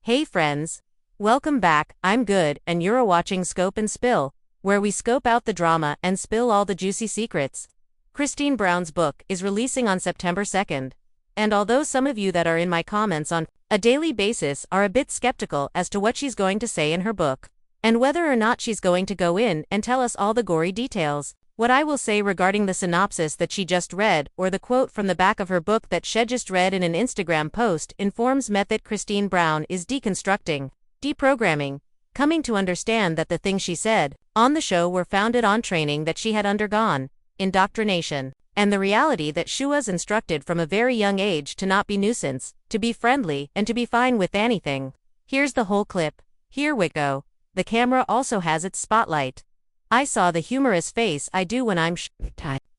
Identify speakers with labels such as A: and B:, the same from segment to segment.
A: Hey friends! Welcome back. I'm good, and you're watching Scope and Spill, where we scope out the drama and spill all the juicy secrets. Christine Brown's book is releasing on September 2nd. And although some of you that are in my comments on a daily basis are a bit skeptical as to what she's going to say in her book, and whether or not she's going to go in and tell us all the gory details, what I will say regarding the synopsis that she just read or the quote from the back of her book that she just read in an Instagram post informs me that Christine Brown is deconstructing, deprogramming, coming to understand that the things she said on the show were founded on training that she had undergone, indoctrination, and the reality that she was instructed from a very young age to not be nuisance, to be friendly, and to be fine with anything. Here's the whole clip. Here we go. The camera also has its spotlight. I saw the humorous face I do when I'm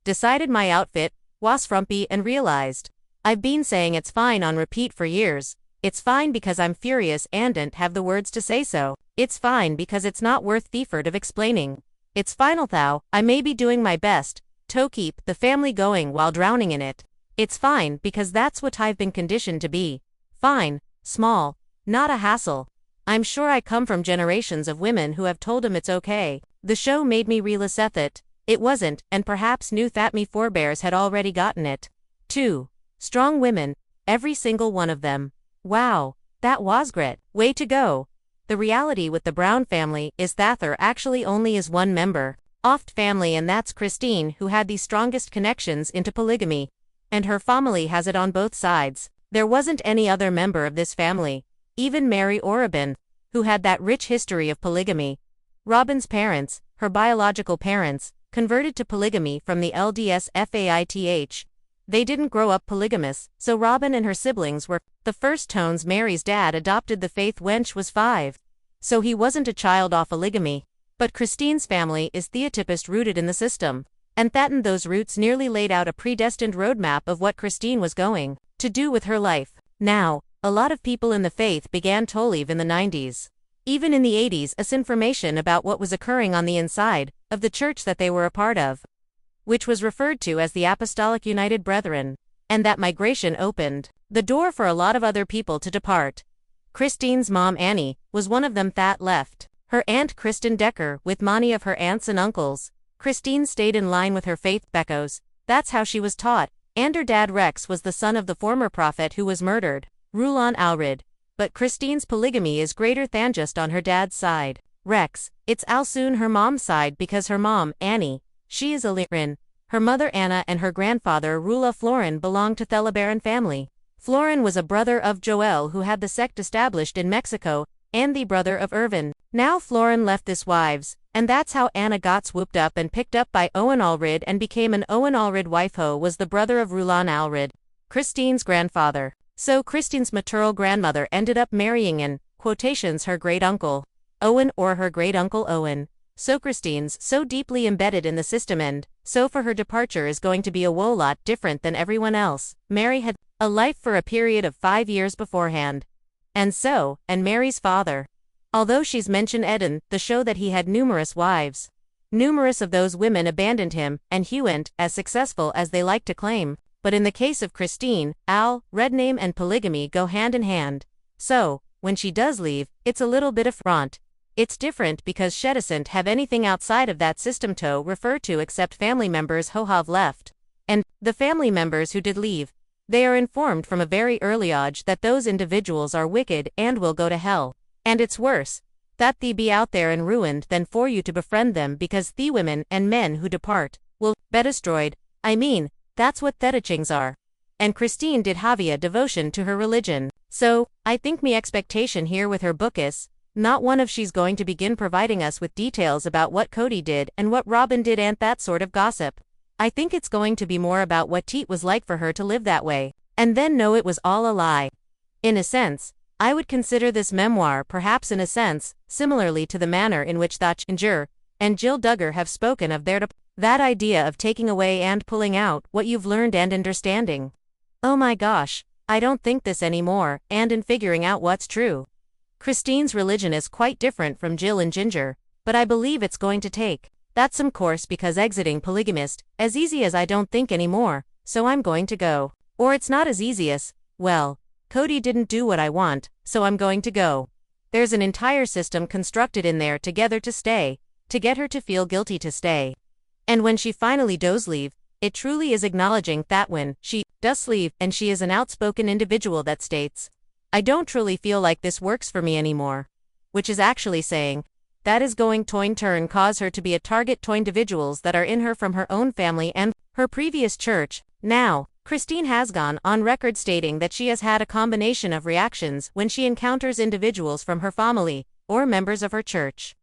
A: decided my outfit was frumpy and realized I've been saying it's fine on repeat for years. It's fine because I'm furious and don't have the words to say so. It's fine because it's not worth the effort of explaining. It's final though, I may be doing my best to keep the family going while drowning in it. It's fine because that's what I've been conditioned to be. Fine, small, not a hassle. I'm sure I come from generations of women who have told him it's okay. The show made me realize that it wasn't, and perhaps knew that me forebears had already gotten it. 2. Strong women, every single one of them. Wow, that was great. Way to go. The reality with the Brown family is that there actually only is one member of family, and that's Christine, who had the strongest connections into polygamy. And her family has it on both sides. There wasn't any other member of this family, even Mary or Robin, who had that rich history of polygamy. Robin's parents, her biological parents, converted to polygamy from the LDS faith. They didn't grow up polygamous, so Robin and her siblings were the first tones. Mary's dad adopted the faith when she was 5. So he wasn't a child of polygamy. But Christine's family is theotypist rooted in the system, and that in those roots nearly laid out a predestined roadmap of what Christine was going to do with her life. Now, a lot of people in the faith began to leave in the 90s. Even in the 80s, as information about what was occurring on the inside of the church that they were a part of, which was referred to as the Apostolic United Brethren, and that migration opened the door for a lot of other people to depart. Christine's mom Annie was one of them that left. Her aunt Kristen Decker with many of her aunts and uncles. Christine stayed in line with her faith because that's how she was taught, and her dad Rex was the son of the former prophet who was murdered, Rulon Alred. But Christine's polygamy is greater than just on her dad's side. Rex, it's also her mom's side because her mom, Annie, she is a Lyran. Her mother Anna and her grandfather Rula Florin belonged to the LeBaron family. Florin was a brother of Joel who had the sect established in Mexico, and the brother of Irvin. Now Florin left this wives, and that's how Anna got swooped up and picked up by Owen Alred and became an Owen Alred wife. Who was the brother of Rulon Alred, Christine's grandfather. So Christine's maternal grandmother ended up marrying in quotations her great-uncle Owen or her great-uncle Owen. So Christine's so deeply embedded in the system, and so for her departure is going to be a whole lot different than everyone else. Mary had a life for a period of 5 years beforehand. And Mary's father, although she's mentioned Eden, the show that he had numerous wives. Numerous of those women abandoned him, and he went as successful as they like to claim. But in the case of Christine, red name and polygamy go hand in hand. So, when she does leave, it's a little bit of front. It's different because she doesn't have anything outside of that system to refer to except family members who have left. And the family members who did leave, they are informed from a very early age that those individuals are wicked and will go to hell. And it's worse that they be out there and ruined than for you to befriend them, because the women and men who depart will be destroyed. I mean, that's what the teachings are. And Christine did have a devotion to her religion. So, I think me expectation here with her book is not one of she's going to begin providing us with details about what Kody did and what Robin did and that sort of gossip. I think it's going to be more about what it was like for her to live that way, and then know it was all a lie. In a sense, I would consider this memoir perhaps in a sense, similarly to the manner in which Thatcher and Jill Duggar have spoken of that idea of taking away and pulling out what you've learned and understanding. Oh my gosh, I don't think this anymore, and in figuring out what's true. Christine's religion is quite different from Jill and Ginger, but I believe it's going to take that some course, because exiting polygamist as easy as I don't think anymore, so I'm going to go. Or it's not as easy as, well, Kody didn't do what I want, so I'm going to go. There's an entire system constructed in there to get her to stay, to get her to feel guilty to stay. And when she finally does leave, it truly is acknowledging that when she does leave, and she is an outspoken individual that states, I don't truly feel like this works for me anymore. Which is actually saying, that is going to turn cause her to be a target to individuals that are in her from her own family and her previous church. Now, Christine has gone on record stating that she has had a combination of reactions when she encounters individuals from her family or members of her church.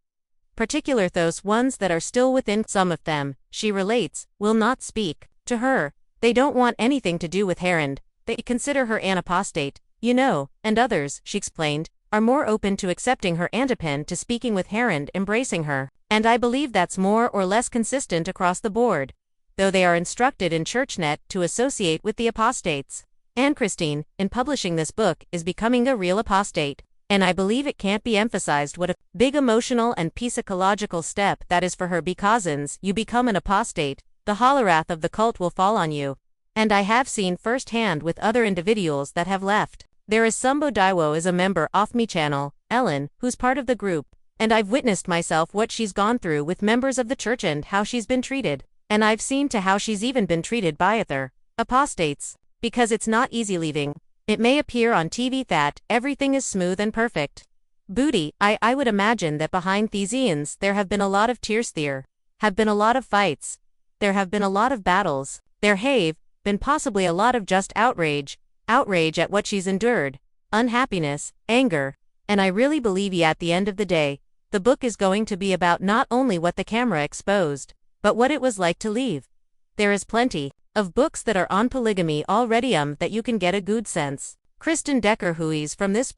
A: Particular those ones that are still within. Some of them, she relates, will not speak to her. They don't want anything to do with her and they consider her an apostate, and others, she explained, are more open to accepting her and open to speaking with her and embracing her. And I believe that's more or less consistent across the board, though they are instructed in ChurchNet to associate with the apostates. And Christine, in publishing this book, is becoming a real apostate. And I believe it can't be emphasized what a big emotional and psychological step that is for her, because you become an apostate, the wrath of the cult will fall on you. And I have seen firsthand with other individuals that have left. There is Sumbo Daiwo is a member off me channel, Ellen, who's part of the group, and I've witnessed myself what she's gone through with members of the church and how she's been treated. And I've seen to how she's even been treated by other apostates, because it's not easy leaving. It may appear on TV that everything is smooth and perfect. Booty, I would imagine that behind these scenes there have been a lot of tears, there have been a lot of fights, there have been a lot of battles, there have been possibly a lot of just outrage at what she's endured, unhappiness, anger, and I really believe at the end of the day, the book is going to be about not only what the camera exposed, but what it was like to leave. There is plenty of books that are on polygamy already that you can get a good sense. Kristen Decker, who is from this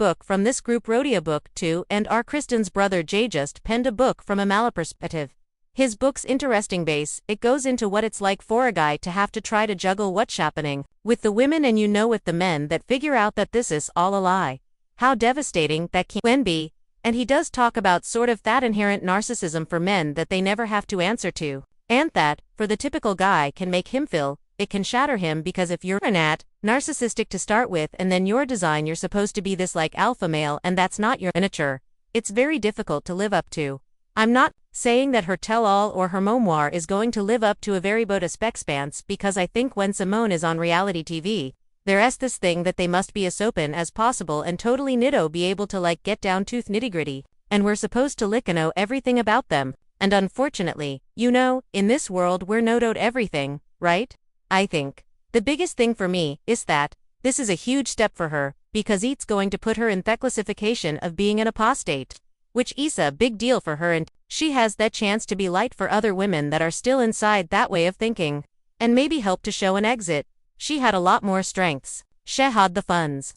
A: group, wrote a book too, and our Kristen's brother Jay just penned a book from a male perspective. His book's interesting base, it goes into what it's like for a guy to have to try to juggle what's happening with the women and with the men that figure out that this is all a lie. How devastating that can be, and he does talk about sort of that inherent narcissism for men that they never have to answer to, and that, for the typical guy, can make him feel, it can shatter him, because if you're narcissistic to start with and then your design you're supposed to be this like alpha male and that's not your nature, it's very difficult to live up to. I'm not saying that her tell-all or her memoir is going to live up to a very bold expanse, because I think when Simone is on reality TV, there's this thing that they must be as open as possible and totally be able to get down to nitty-gritty, and we're supposed to know everything about them, and unfortunately, in this world we're not owed everything, right? I think the biggest thing for me is that this is a huge step for her, because it's going to put her in the classification of being an apostate, which is a big deal for her, and she has that chance to be light for other women that are still inside that way of thinking, and maybe help to show an exit. She had a lot more strengths. She had the funds.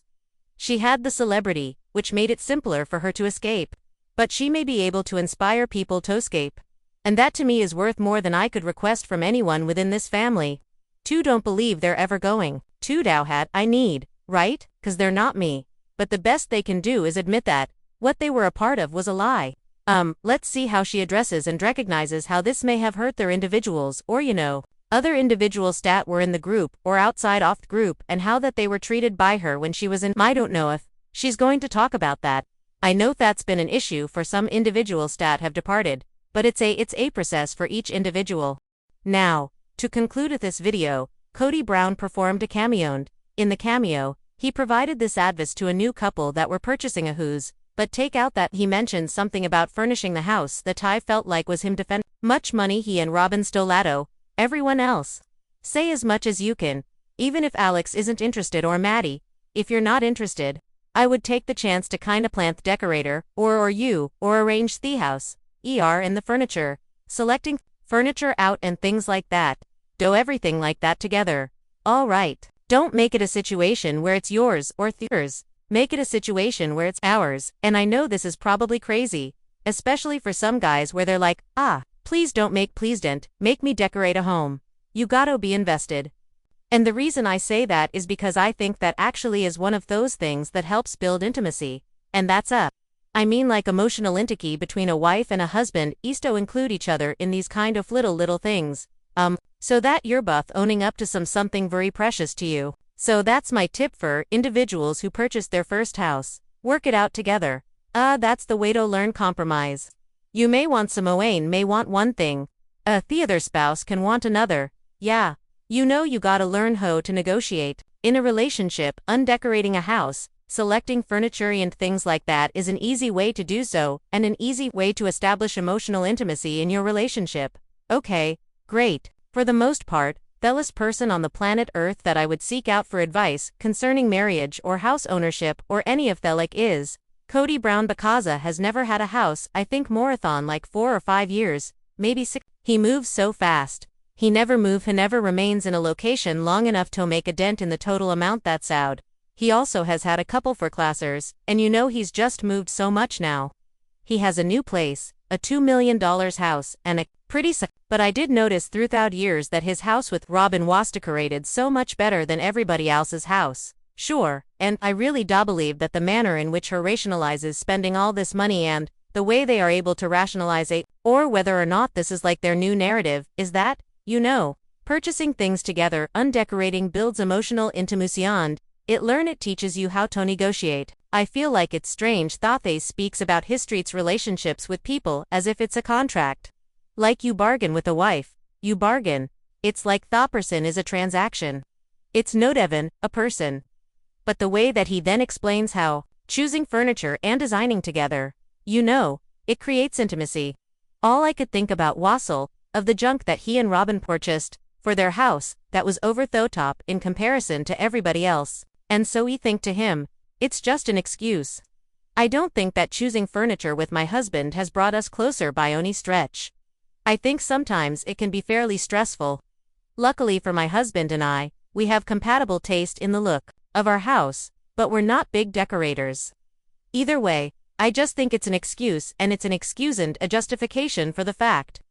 A: She had the celebrity, which made it simpler for her to escape. But she may be able to inspire people to escape. And that to me is worth more than I could request from anyone within this family. Two don't believe they're ever going. Two I need, right? 'Cause they're not me. But the best they can do is admit that what they were a part of was a lie. Let's see how she addresses and recognizes how this may have hurt their individuals, or other individuals that were in the group or outside off the group, and how that they were treated by her when she was in. I don't know if she's going to talk about that. I know that's been an issue for some individuals that have departed, but it's a process for each individual. Now, to conclude with this video, Kody Brown performed a cameo. In the cameo, he provided this advice to a new couple that were purchasing a house, but take out that he mentioned something about furnishing the house that I felt like was him defending much money he and Robin Stolato, everyone else. Say as much as you can, even if Alex isn't interested, or Maddie, if you're not interested, I would take the chance to kinda plant the decorator, or arrange the house, in the furniture, selecting furniture out and things like that. Do everything like that together. Alright. Don't make it a situation where it's yours or theirs. Make it a situation where it's ours, and I know this is probably crazy, especially for some guys where they're like, please don't make me decorate a home. You gotta be invested. And the reason I say that is because I think that actually is one of those things that helps build intimacy, and that's emotional intimacy between a wife and a husband is to include each other in these kind of little things, so that you're both owning up to something very precious to you. So that's my tip for individuals who purchase their first house. Work it out together. That's the way to learn compromise. You may want may want one thing. The other spouse can want another. Yeah. You gotta learn how to negotiate. In a relationship, undecorating a house, selecting furniture and things like that is an easy way to do so, and an easy way to establish emotional intimacy in your relationship. Okay, great. For the most part, the last person on the planet Earth that I would seek out for advice concerning marriage or house ownership or any of the like is Kody Brown because has never had a house. I think marathon like 4 or 5 years, maybe 6. He moves so fast. He never remains in a location long enough to make a dent in the total amount that's out. He also has had a couple for classers, and he's just moved so much now. He has a new place, a $2 million house, and a pretty but I did notice throughout years that his house with Robin was decorated so much better than everybody else's house. Sure, and I really do believe that the manner in which her rationalizes spending all this money and the way they are able to rationalize it, or whether or not this is like their new narrative, is that, purchasing things together, undecorating builds emotional intimacy and it teaches you how to negotiate. I feel like it's strange that they speaks about history's relationships with people as if it's a contract. Like you bargain with a wife, you bargain. It's like the person is a transaction. It's not even a person. But the way that he then explains how choosing furniture and designing together, it creates intimacy. All I could think about was of the junk that he and Robin purchased for their house that was over the top in comparison to everybody else. And so we think to him, it's just an excuse. I don't think that choosing furniture with my husband has brought us closer by any stretch. I think sometimes it can be fairly stressful. Luckily for my husband and I, we have compatible taste in the look of our house, but we're not big decorators. Either way, I just think it's an excuse, and it's an excuse and a justification for the fact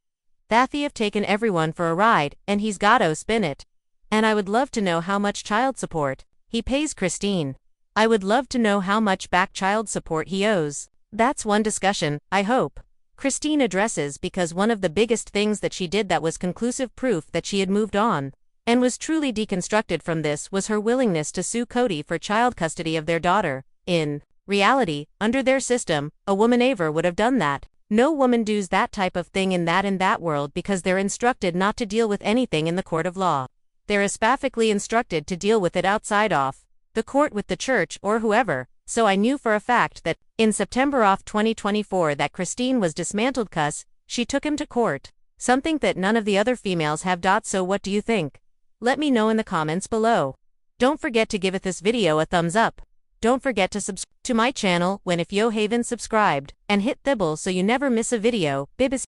A: that they have taken everyone for a ride, and he's gotta spin it. And I would love to know how much child support he pays Christine. I would love to know how much back child support he owes. That's one discussion, I hope Christine addresses, because one of the biggest things that she did that was conclusive proof that she had moved on and was truly deconstructed from this was her willingness to sue Kody for child custody of their daughter. In reality, under their system, a woman ever would have done that. No woman does that type of thing in that world because they're instructed not to deal with anything in the court of law. They're specifically instructed to deal with it outside of the court with the church or whoever. So I knew for a fact that in September of 2024 that Christine was dismantled cause she took him to court. Something that none of the other females have. So what do you think? Let me know in the comments below. Don't forget to give this video a thumbs up. Don't forget to subscribe to my channel if you haven't subscribed, and hit the bell so you never miss a video. Bibis.